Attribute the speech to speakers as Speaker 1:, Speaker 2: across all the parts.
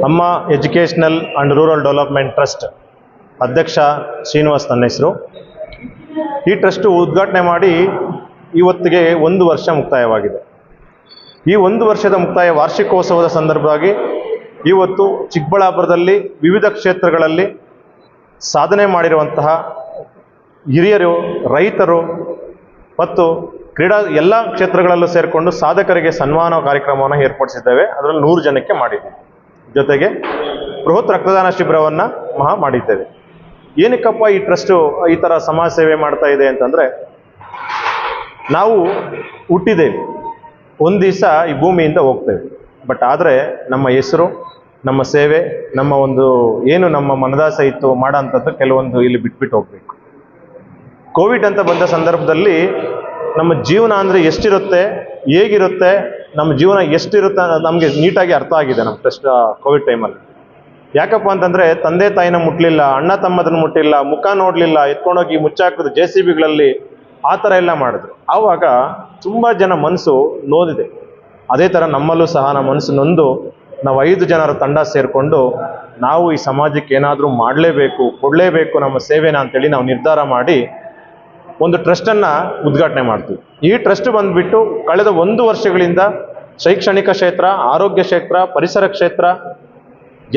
Speaker 1: ಅಮ್ಮ educational and rural development trust ಅಧ್ಯಕ್ಷ ಶ್ರೀನಿವಾಸ್ ನನ್ನ ಹೆಸರು. ಈ ಟ್ರಸ್ಟು ಉದ್ಘಾಟನೆ ಮಾಡಿ ಇವತ್ತಿಗೆ 1 ವರ್ಷ ಮುಕ್ತಾಯವಾಗಿದೆ. ಈ 1 ವರ್ಷದ ಮುಕ್ತಾಯ ವಾರ್ಷಿಕೋತ್ಸವದ ಸಂದರ್ಭವಾಗಿ ಇವತ್ತು ಚಿಕ್ಕಬಳ್ಳಾಪುರದಲ್ಲಿ ವಿವಿಧ ಕ್ಷೇತ್ರಗಳಲ್ಲಿ ಸಾಧನೆ ಮಾಡಿರುವಂತಹ ಹಿರಿಯರು, ರೈತರು ಮತ್ತು ಎಲ್ಲ ಕ್ಷೇತ್ರಗಳಲ್ಲೂ ಸೇರಿಕೊಂಡು ಸಾಧಕರಿಗೆ ಸನ್ಮಾನ ಕಾರ್ಯಕ್ರಮವನ್ನು ಏರ್ಪಡಿಸಿದ್ದೇವೆ. ಅದರಲ್ಲಿ 100 ಜನಕ್ಕೆ ಮಾಡಿದ್ದೀವಿ. ಜೊತೆಗೆ ಬೃಹತ್ ರಕ್ತದಾನ ಶಿಬಿರವನ್ನು ಮಾಡಿದ್ದೇವೆ. ಏನಕ್ಕಪ್ಪ ಈ ಟ್ರಸ್ಟು ಈ ಥರ ಸಮಾಜ ಸೇವೆ ಮಾಡ್ತಾ ಇದೆ ಅಂತಂದರೆ, ನಾವು ಹುಟ್ಟಿದ್ದೇವೆ, ಒಂದು ದಿವಸ ಈ ಭೂಮಿಯಿಂದ ಹೋಗ್ತೇವೆ. ಬಟ್ ಆದರೆ ನಮ್ಮ ಹೆಸರು, ನಮ್ಮ ಸೇವೆ, ನಮ್ಮ ನಮ್ಮ ಮನದಾಸೆ ಇತ್ತು ಮಾಡೋಂಥದ್ದು ಕೆಲವೊಂದು ಇಲ್ಲಿ ಬಿಟ್ಬಿಟ್ಟು ಹೋಗಬೇಕು. ಕೋವಿಡ್ ಅಂತ ಬಂದ ಸಂದರ್ಭದಲ್ಲಿ ನಮ್ಮ ಜೀವನ ಅಂದರೆ ಎಷ್ಟಿರುತ್ತೆ, ಹೇಗಿರುತ್ತೆ, ನಮ್ಮ ಜೀವನ ಎಷ್ಟಿರುತ್ತೆ ಅನ್ನೋದು ನಮಗೆ ನೀಟಾಗಿ ಅರ್ಥ ಆಗಿದೆ ನಮ್ಮ ಟ್ರಸ್ಟ್ ಕೋವಿಡ್ ಟೈಮಲ್ಲಿ. ಯಾಕಪ್ಪ ಅಂತಂದರೆ ತಂದೆ ತಾಯಿನ ಮುಟ್ಟಲಿಲ್ಲ, ಅಣ್ಣ ತಮ್ಮದನ್ನು ಮುಟ್ಟಿಲ್ಲ, ಮುಖ ನೋಡಲಿಲ್ಲ, ಎತ್ಕೊಂಡೋಗಿ ಮುಚ್ಚಾಕಿದ್ರು JCBಗಳಲ್ಲಿ, ಆ ಥರ ಎಲ್ಲ ಮಾಡಿದ್ರು. ಆವಾಗ ತುಂಬ ಜನ ಮನಸ್ಸು ನೋದಿದೆ. ಅದೇ ಥರ ನಮ್ಮಲ್ಲೂ ಸಹ ನಮ್ಮ ಮನಸ್ಸು ನೊಂದು ನಾವು 5 ಜನರ ತಂಡ ಸೇರಿಕೊಂಡು ನಾವು ಈ ಸಮಾಜಕ್ಕೆ ಏನಾದರೂ ಮಾಡಲೇಬೇಕು, ಕೊಡಲೇಬೇಕು ನಮ್ಮ ಸೇವೆನ ಅಂತೇಳಿ ನಾವು ನಿರ್ಧಾರ ಮಾಡಿ ಒಂದು ಟ್ರಸ್ಟನ್ನು ಉದ್ಘಾಟನೆ ಮಾಡ್ತೀವಿ. ಈ ಟ್ರಸ್ಟ್ ಬಂದುಬಿಟ್ಟು ಕಳೆದ 1 ವರ್ಷಗಳಿಂದ ಶೈಕ್ಷಣಿಕ ಕ್ಷೇತ್ರ, ಆರೋಗ್ಯ ಕ್ಷೇತ್ರ, ಪರಿಸರ ಕ್ಷೇತ್ರ,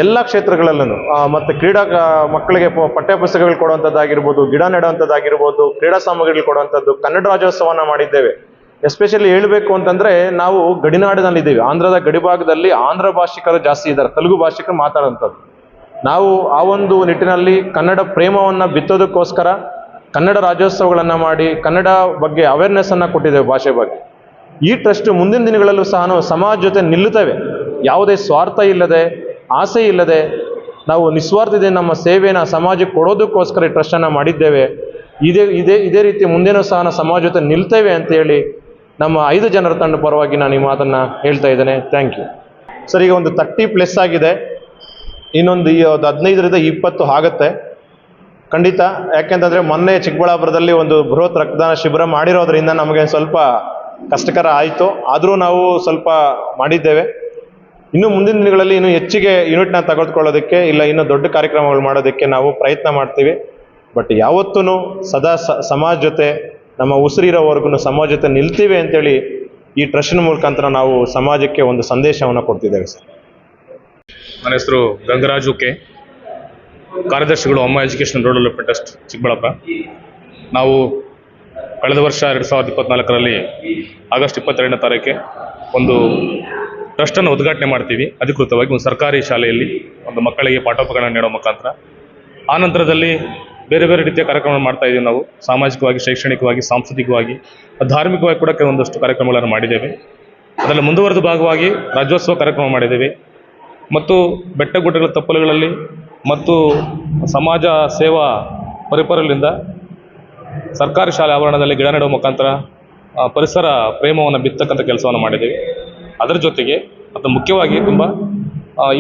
Speaker 1: ಎಲ್ಲ ಕ್ಷೇತ್ರಗಳಲ್ಲೂ ಮತ್ತು ಮಕ್ಕಳಿಗೆ ಪಠ್ಯಪುಸ್ತಕಗಳು ಕೊಡುವಂಥದ್ದಾಗಿರ್ಬೋದು, ಗಿಡ ನೆಡುವಂಥದ್ದಾಗಿರ್ಬೋದು, ಕ್ರೀಡಾ ಸಾಮಗ್ರಿಗಳು ಕೊಡುವಂಥದ್ದು, ಕನ್ನಡ ರಾಜ್ಯೋತ್ಸವನ ಮಾಡಿದ್ದೇವೆ. ಎಸ್ಪೆಷಲಿ ಹೇಳಬೇಕು ಅಂತಂದರೆ ನಾವು ಗಡಿನಾಡಿನಲ್ಲಿದ್ದೀವಿ. ಆಂಧ್ರದ ಗಡಿಭಾಗದಲ್ಲಿ ಆಂಧ್ರ ಭಾಷಿಕರು ಜಾಸ್ತಿ ಇದ್ದಾರೆ, ತೆಲುಗು ಭಾಷಿಕರು ಮಾತಾಡೋಂಥದ್ದು. ನಾವು ಆ ಒಂದು ನಿಟ್ಟಿನಲ್ಲಿ ಕನ್ನಡ ಪ್ರೇಮವನ್ನು ಬಿತ್ತೋದಕ್ಕೋಸ್ಕರ ಕನ್ನಡ ರಾಜ್ಯೋತ್ಸವಗಳನ್ನು ಮಾಡಿ ಕನ್ನಡ ಬಗ್ಗೆ ಅವೇರ್ನೆಸ್ಸನ್ನು ಕೊಟ್ಟಿದ್ದೇವೆ, ಭಾಷೆ ಬಗ್ಗೆ. ಈ ಟ್ರಸ್ಟ್ ಮುಂದಿನ ದಿನಗಳಲ್ಲೂ ಸಹ ನಾವು ಸಮಾಜ ಜೊತೆ ನಿಲ್ಲುತ್ತೇವೆ. ಯಾವುದೇ ಸ್ವಾರ್ಥ ಇಲ್ಲದೆ, ಆಸೆ ಇಲ್ಲದೆ, ನಾವು ನಿಸ್ವಾರ್ಥದಿಂದ ನಮ್ಮ ಸೇವೆಯನ್ನು ಸಮಾಜಕ್ಕೆ ಕೊಡೋದಕ್ಕೋಸ್ಕರ ಈ ಟ್ರಸ್ಟನ್ನು ಮಾಡಿದ್ದೇವೆ. ಇದೇ ರೀತಿ ಮುಂದೇನೂ ಸಹ ನಾವು ಸಮಾಜ ಜೊತೆ ನಿಲ್ತೇವೆ ಅಂತೇಳಿ ನಮ್ಮ 5 ಜನರ ತಂಡ ಪರವಾಗಿ ನಾನು ಈ ಮಾತನ್ನು ಹೇಳ್ತಾ ಇದ್ದೇನೆ. Thank you sir. ಈಗ ಒಂದು 30+ ಆಗಿದೆ, ಇನ್ನೊಂದು 15ರಿಂದ 20 ಆಗುತ್ತೆ ಖಂಡಿತ. ಯಾಕೆಂತಂದರೆ ಮೊನ್ನೆ ಚಿಕ್ಕಬಳ್ಳಾಪುರದಲ್ಲಿ ಒಂದು ಬೃಹತ್ ರಕ್ತದಾನ ಶಿಬಿರ ಮಾಡಿರೋದ್ರಿಂದ ನಮಗೆ ಸ್ವಲ್ಪ ಕಷ್ಟಕರ ಆಯಿತು. ಆದರೂ ನಾವು ಸ್ವಲ್ಪ ಮಾಡಿದ್ದೇವೆ. ಇನ್ನು ಮುಂದಿನ ದಿನಗಳಲ್ಲಿ ಇನ್ನೂ ಹೆಚ್ಚಿಗೆ ಯೂನಿಟ್ನ ತೆಗೆದುಕೊಳ್ಳೋದಕ್ಕೆ, ಇಲ್ಲ ಇನ್ನೂ ದೊಡ್ಡ ಕಾರ್ಯಕ್ರಮಗಳು ಮಾಡೋದಕ್ಕೆ ನಾವು ಪ್ರಯತ್ನ ಮಾಡ್ತೀವಿ. ಬಟ್ ಯಾವತ್ತೂ ಸದಾ ಸಮಾಜ ಜೊತೆ, ನಮ್ಮ ಉಸಿರಿರೋವರೆಗೂ ಸಮಾಜ ಜೊತೆ ನಿಲ್ತೀವಿ ಅಂತೇಳಿ ಈ ಟ್ರಸ್ಟಿನ ಮುಖಾಂತರ ನಾವು ಸಮಾಜಕ್ಕೆ ಒಂದು ಸಂದೇಶವನ್ನು ಕೊಡ್ತಿದ್ದೇವೆ ಸರ್.
Speaker 2: ನನ್ನ ಹೆಸರು ಗಂಗರಾಜು ಕೆ, ಕಾರ್ಯದರ್ಶಿಗಳು Amma educational rural development trust Chikkaballapur. ನಾವು ಕಳೆದ ವರ್ಷ 2024ರಲ್ಲಿ ಆಗಸ್ಟ್ 22ನೇ ತಾರೀಕಿಗೆ ಒಂದು ಟ್ರಸ್ಟನ್ನು ಉದ್ಘಾಟನೆ ಮಾಡ್ತೀವಿ ಅಧಿಕೃತವಾಗಿ, ಒಂದು ಸರ್ಕಾರಿ ಶಾಲೆಯಲ್ಲಿ ಒಂದು ಮಕ್ಕಳಿಗೆ ಪಾಠೋಪಕರಣ ನೀಡೋ ಮುಖಾಂತರ. ಆ ನಂತರದಲ್ಲಿ ಬೇರೆ ಬೇರೆ ರೀತಿಯ ಕಾರ್ಯಕ್ರಮ ಮಾಡ್ತಾ ಇದ್ದೀವಿ ನಾವು. ಸಾಮಾಜಿಕವಾಗಿ, ಶೈಕ್ಷಣಿಕವಾಗಿ, ಸಾಂಸ್ಕೃತಿಕವಾಗಿ, ಧಾರ್ಮಿಕವಾಗಿ ಕೂಡ ಕೆಲವೊಂದಷ್ಟು ಕಾರ್ಯಕ್ರಮಗಳನ್ನು ಮಾಡಿದ್ದೇವೆ. ಅದರಲ್ಲಿ ಮುಂದುವರೆದ ಭಾಗವಾಗಿ ರಾಜ್ಯೋತ್ಸವ ಕಾರ್ಯಕ್ರಮ ಮಾಡಿದ್ದೇವೆ. ಮತ್ತು ಬೆಟ್ಟಗುಡ್ಡಗಳ ತಪ್ಪಲುಗಳಲ್ಲಿ ಮತ್ತು ಸಮಾಜ ಸೇವಾ ಪರಿಪರಲಿಂದ ಸರ್ಕಾರಿ ಶಾಲೆ ಆವರಣದಲ್ಲಿ ಗಿಡ ನೆಡುವ ಮುಖಾಂತರ ಪರಿಸರ ಪ್ರೇಮವನ್ನು ಬಿತ್ತಕ್ಕಂಥ ಕೆಲಸವನ್ನು ಮಾಡಿದ್ದೇವೆ. ಅದರ ಜೊತೆಗೆ ಮತ್ತು ಮುಖ್ಯವಾಗಿ ತುಂಬ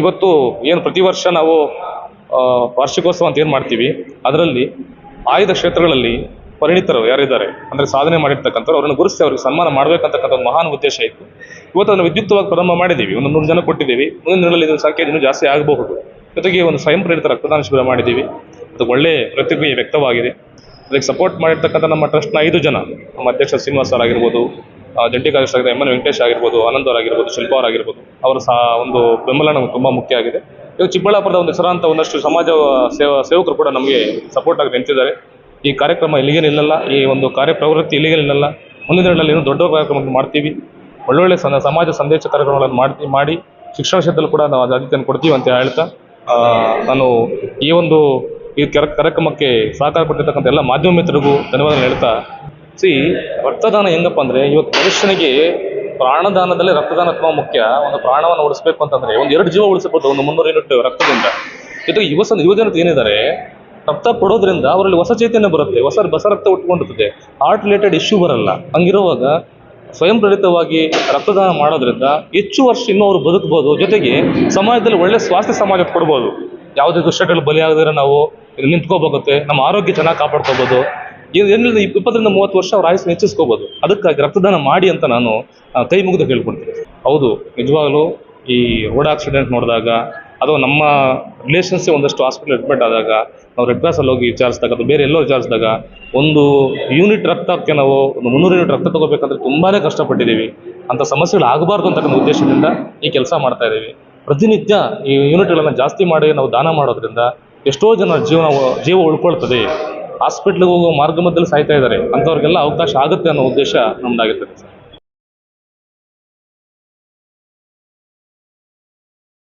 Speaker 2: ಇವತ್ತು ಏನು ಪ್ರತಿ ವರ್ಷ ನಾವು ವಾರ್ಷಿಕೋತ್ಸವ ಅಂತ ಏನು ಮಾಡ್ತೀವಿ, ಅದರಲ್ಲಿ ಆಯ್ದ ಕ್ಷೇತ್ರಗಳಲ್ಲಿ ಪರಿಣಿತರು ಯಾರಿದ್ದಾರೆ ಅಂದರೆ ಸಾಧನೆ ಮಾಡಿರ್ತಕ್ಕಂಥವ್ರು, ಅವರನ್ನು ಗುರುತಿಸಿ ಅವ್ರಿಗೆ ಸನ್ಮಾನ ಮಾಡಬೇಕಂತಕ್ಕಂಥ ಒಂದು ಮಹಾನ್ ಉದ್ದೇಶ ಇತ್ತು. ಇವತ್ತು ಅದನ್ನು ವಿದ್ಯುಕ್ತವಾಗಿ ಪ್ರಾರಂಭ ಮಾಡಿದ್ದೀವಿ. ಒಂದು 100 ಜನ ಕೊಟ್ಟಿದ್ದೀವಿ. ಮುಂದಿನ ದಿನಗಳಲ್ಲಿ ಇದರ ಸಂಖ್ಯೆ ಇನ್ನೂ ಜಾಸ್ತಿ ಆಗಬಹುದು. ಜೊತೆಗೆ ಒಂದು ಸ್ವಯಂ ಪ್ರೇರಿತ ರಕ್ತದಾನ ಶಿಬಿರ ಮಾಡಿದ್ದೀವಿ. ಅದು ಒಳ್ಳೆಯ ಪ್ರತಿಕ್ರಿಯೆ ವ್ಯಕ್ತವಾಗಿದೆ. ಅದಕ್ಕೆ ಸಪೋರ್ಟ್ ಮಾಡಿರ್ತಕ್ಕಂಥ ನಮ್ಮ ಟ್ರಸ್ಟ್ನ 5 ಜನ, ನಮ್ಮ ಅಧ್ಯಕ್ಷ ಶ್ರೀನಿವಾಸ್ ಸರ್ ಆಗಿರ್ಬೋದು, ಜಂಟಿ ಕಾರ್ಯದರ್ಶಿ MN ವೆಂಕಟೇಶ್ ಆಗಿರ್ಬೋದು, ಆನಂದ್ ಅವರಾಗಿರ್ಬೋದು, ಶಿಲ್ಪ ಅವರಾಗಿರ್ಬೋದು, ಅವರ ಸಹ ಒಂದು ಬೆಂಬಲ ನಮಗೆ ತುಂಬ ಮುಖ್ಯ ಆಗಿದೆ. ಈಗ ಚಿಕ್ಕಬಳ್ಳಾಪುರದ ಒಂದು ಹೆಸರಾಂತ ಒಂದಷ್ಟು ಸಮಾಜ ಸೇವಕರು ಕೂಡ ನಮಗೆ ಸಪೋರ್ಟ್ ಆಗಿ ನಿಂತಿದ್ದಾರೆ. ಈ ಕಾರ್ಯಕ್ರಮ ಇಲ್ಲಿಗೆ ನಿಲ್ಲಲ್ಲ, ಈ ಒಂದು ಕಾರ್ಯಪ್ರವೃತ್ತಿ ಇಲ್ಲಿಗೆ ನಿಲ್ಲಲ್ಲ. ಮುಂದಿನ ದಿನಗಳಲ್ಲಿ ಇನ್ನೂ ದೊಡ್ಡ ಕಾರ್ಯಕ್ರಮ ಮಾಡ್ತೀವಿ. ಒಳ್ಳೊಳ್ಳೆ ಸಮಾಜ ಸಂದೇಶ ಕಾರ್ಯಕ್ರಮಗಳನ್ನು ಮಾಡಿ ಶಿಕ್ಷಣ ಕ್ಷೇತ್ರದಲ್ಲಿ ಕೂಡ ನಾವು ಆದ್ಯತೆಯನ್ನು ಕೊಡ್ತೀವಿ ಅಂತ ಹೇಳ್ತಾ, ನಾನು ಈ ಕಾರ್ಯಕ್ರಮಕ್ಕೆ ಸಹಕಾರ ಕೊಟ್ಟಿರ್ತಕ್ಕಂಥ ಎಲ್ಲ ಮಾಧ್ಯಮ ಮಿತ್ರರಿಗೂ ಧನ್ಯವಾದ ಹೇಳ್ತಾ, ರಕ್ತದಾನ ಹೆಂಗಪ್ಪ ಅಂದರೆ ಇವತ್ತು ಮನುಷ್ಯನಿಗೆ ಪ್ರಾಣದಾನದಲ್ಲಿ ರಕ್ತದಾನ ತುಂಬ ಮುಖ್ಯ. ಒಂದು ಪ್ರಾಣವನ್ನು ಉಳಿಸ್ಬೇಕು ಅಂತಂದರೆ ಒಂದು 2 ಜೀವ ಉಳಿಸಬಹುದು, ಒಂದು 300 ಯೂನಿಟ್ ರಕ್ತದಿಂದ. ಜೊತೆಗೆ ಯುವಜನತೆ ಏನಿದ್ದಾರೆ, ರಕ್ತ ಕೊಡೋದ್ರಿಂದ ಅವರಲ್ಲಿ ಹೊಸ ಚೈತನ್ಯ ಬರುತ್ತೆ, ಹೊಸ ರಕ್ತ ಉಟ್ಕೊಂಡಿರ್ತದೆ, ಹಾರ್ಟ್ ರಿಲೇಟೆಡ್ ಇಶ್ಯೂ ಬರಲ್ಲ. ಹಂಗಿರುವಾಗ ಸ್ವಯಂ ಪ್ರೇರಿತವಾಗಿ ರಕ್ತದಾನ ಮಾಡೋದ್ರಿಂದ ಹೆಚ್ಚು ವರ್ಷ ಇನ್ನೂ ಅವರು ಬದುಕಬಹುದು. ಜೊತೆಗೆ ಸಮಾಜದಲ್ಲಿ ಒಳ್ಳೆ ಸ್ವಾಸ್ಥ್ಯ ಸಮಾಜ ಕೊಡ್ಬೋದು. ಯಾವುದೇ ದುಶ್ಚಟಗಳು ಬಲಿಯಾಗದಿರೋ ನಾವು ನಿಂತ್ಕೋಬೇಕಾಗುತ್ತೆ, ನಮ್ಮ ಆರೋಗ್ಯ ಚೆನ್ನಾಗಿ ಕಾಪಾಡ್ಕೋಬೋದು. ಏನಿಲ್ಲ 20ರಿಂದ 30 ವರ್ಷ ಅವ್ರ ಆಯುಸ್ಸನ್ನು ಹೆಚ್ಚಿಸ್ಕೋಬೋದು. ಅದಕ್ಕಾಗಿ ರಕ್ತದಾನ ಮಾಡಿ ಅಂತ ನಾನು ಕೈ ಮುಗಿದು ಹೇಳ್ಕೊಡ್ತೀನಿ. ಹೌದು, ನಿಜವಾಗಲೂ ಈ ರೋಡ್ ಆಕ್ಸಿಡೆಂಟ್ ನೋಡಿದಾಗ ಅಥವಾ ನಮ್ಮ ರಿಲೇಷನ್ಸೇ ಒಂದಷ್ಟು ಹಾಸ್ಪಿಟಲ್ ಅಡ್ಮಿಟ್ ಆದಾಗ ನಾವು ರೆಡ್ ಕ್ರಾಸಲ್ಲಿ ಹೋಗಿ ವಿಚಾರಿಸಿದಾಗ ಅಥವಾ ಬೇರೆ ಎಲ್ಲೋ ವಿಚಾರಿಸಿದಾಗ ಒಂದು ಯೂನಿಟ್ ರಕ್ತಕ್ಕೆ ನಾವು ಒಂದು 300 ಯೂನಿಟ್ ರಕ್ತ ತೊಗೋಬೇಕಂದ್ರೆ ತುಂಬಾ ಕಷ್ಟಪಟ್ಟಿದ್ದೀವಿ. ಅಂಥ ಸಮಸ್ಯೆಗಳು ಆಗಬಾರ್ದು ಅಂತಕ್ಕಂಥ ಉದ್ದೇಶದಿಂದ ಈ ಕೆಲಸ ಮಾಡ್ತಾ ಇದ್ದೀವಿ. ಪ್ರತಿನಿತ್ಯ ಈ ಯೂನಿಟ್ಗಳನ್ನು ಜಾಸ್ತಿ ಮಾಡಿ ನಾವು ದಾನ ಮಾಡೋದ್ರಿಂದ ಎಷ್ಟೋ ಜನ ಜೀವ ಉಳ್ಕೊಳ್ತದೆ. ಹಾಸ್ಪಿಟ್ಲಿಗೆ ಹೋಗೋ ಮಾರ್ಗ ಮಧ್ಯದಲ್ಲಿ ಸಾಯ್ತಾ ಇದ್ದಾರೆ, ಅಂಥವ್ರಿಗೆಲ್ಲ ಅವಕಾಶ ಆಗುತ್ತೆ ಅನ್ನೋ ಉದ್ದೇಶ ನಮ್ಮದಾಗಿರ್ತದೆ ಸರ್.